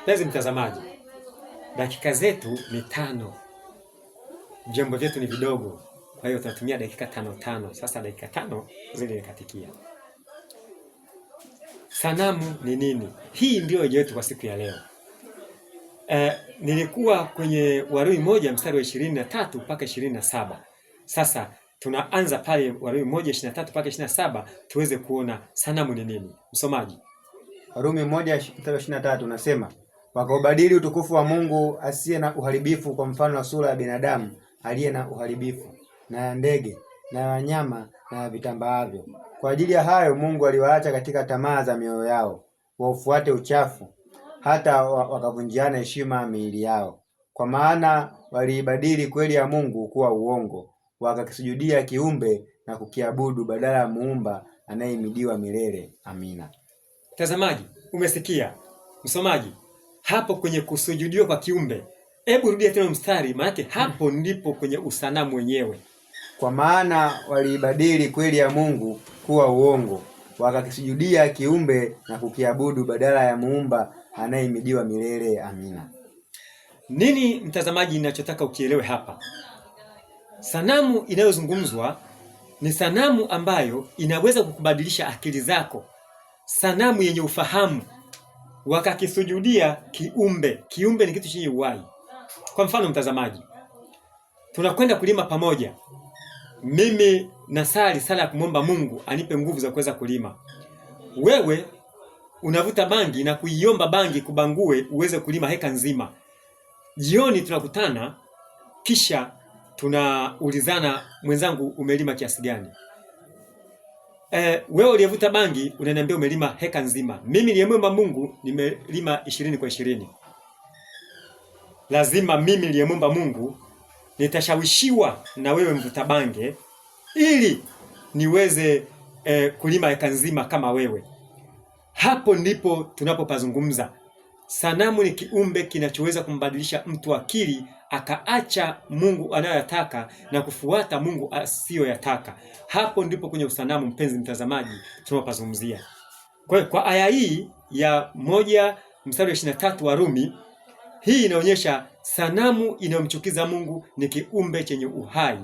Mpenzi mtazamaji, dakika zetu ni 5. Vyombo vyetu ni vidogo, kwa hiyo tutatumia dakika 5. Sasa dakika 5 zimekatikia. Sanamu ni nini? Hii ndio hoja yetu kwa siku ya leo. Nilikuwa kwenye Warumi 1 mstari wa 23 mpaka 27. Sasa tunaanza pale Warumi 1:23 mpaka 27 tuweze kuona sanamu ni nini. Msomaji. Warumi 1:23 unasema, wakaubadili utukufu wa Mungu asiye na uharibifu kwa mfano wa sura ya binadamu aliye na uharibifu, na ya ndege, na ya wanyama, na ya vitambaavyo. Kwa ajili ya hayo Mungu aliwaacha katika tamaa za mioyo yao, waufuate uchafu, hata wakavunjiana heshima miili yao. Kwa maana waliibadili kweli ya Mungu kuwa uongo, wakakisujudia kiumbe na kukiabudu badala ya Muumba anayehimidiwa milele. Amina. Mtazamaji, umesikia? Msomaji, hapo kwenye kusujudiwa kwa kiumbe, hebu rudia tena mstari, maana hapo ndipo kwenye usanamu wenyewe. Kwa maana waliibadili kweli ya Mungu kuwa uongo, wakakisujudia kiumbe na kukiabudu badala ya Muumba anayehimidiwa milele. Amina. Nini mtazamaji ninachotaka ukielewe hapa? Sanamu inayozungumzwa ni sanamu ambayo inaweza kukubadilisha akili zako. Sanamu yenye ufahamu, wakakisujudia kiumbe. Kiumbe ni kitu chenye uhai. Kwa mfano mtazamaji, tunakwenda kulima pamoja. Mimi nasali sala ya kumwomba Mungu anipe nguvu za kuweza kulima. Wewe unavuta bangi na kuiomba bangi kubangue uweze kulima heka nzima. Jioni tunakutana, kisha tunaulizana, mwenzangu umelima kiasi gani? Wewe uliyevuta bangi unaniambia umelima heka nzima. Mimi niliyemwomba Mungu nimelima 20 kwa 20. Lazima mimi niliyemwomba Mungu nitashawishiwa na wewe mvuta bange ili niweze kulima heka nzima kama wewe. Hapo ndipo tunapopazungumza. Sanamu ni kiumbe kinachoweza kumbadilisha mtu akili, akaacha Mungu anayoyataka na kufuata Mungu asiyoyataka. Hapo ndipo kwenye usanamu, mpenzi mtazamaji, tunapozungumzia. Kwa hiyo kwa aya hii ya 1 mstari wa 23 Warumi, hii inaonyesha sanamu inayomchukiza Mungu ni kiumbe chenye uhai.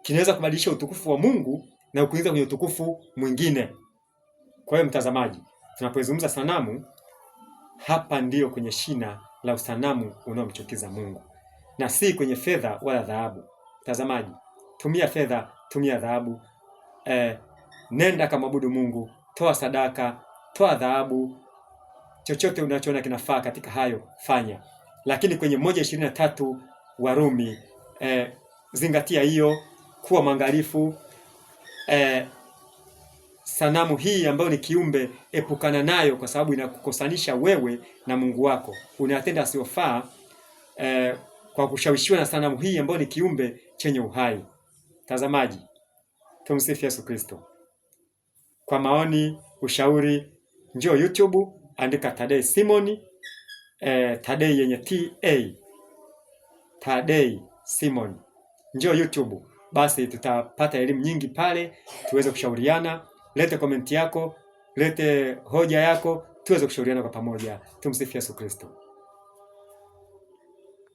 Kinaweza kubadilisha utukufu wa Mungu na kuingiza kwenye utukufu mwingine. Kwa hiyo mtazamaji, tunapozungumza sanamu, hapa ndiyo kwenye shina la usanamu unaomchukiza Mungu, na si kwenye fedha wala dhahabu. Mtazamaji, tumia fedha, tumia dhahabu, nenda kamwabudu Mungu, toa sadaka, toa dhahabu, chochote unachoona kinafaa katika hayo fanya. Lakini kwenye 1:23 Warumi, zingatia hiyo, kuwa mwangalifu. Sanamu hii ambayo ni kiumbe, epukana nayo, kwa sababu inakukosanisha wewe na Mungu wako. Unatenda asiyofaa kwa kushawishiwa na sanamu hii ambayo ni kiumbe chenye uhai. Tazamaji, tumsifu Yesu Kristo. Kwa maoni, ushauri, njoo YouTube, andika Tadei Simon, Tadei yenye TA, Tadei Simon. Njoo YouTube, basi tutapata elimu nyingi pale, tuweze kushauriana. Lete komenti yako, lete hoja yako, tuweze kushauriana kwa pamoja. Tumsifu Yesu Kristo.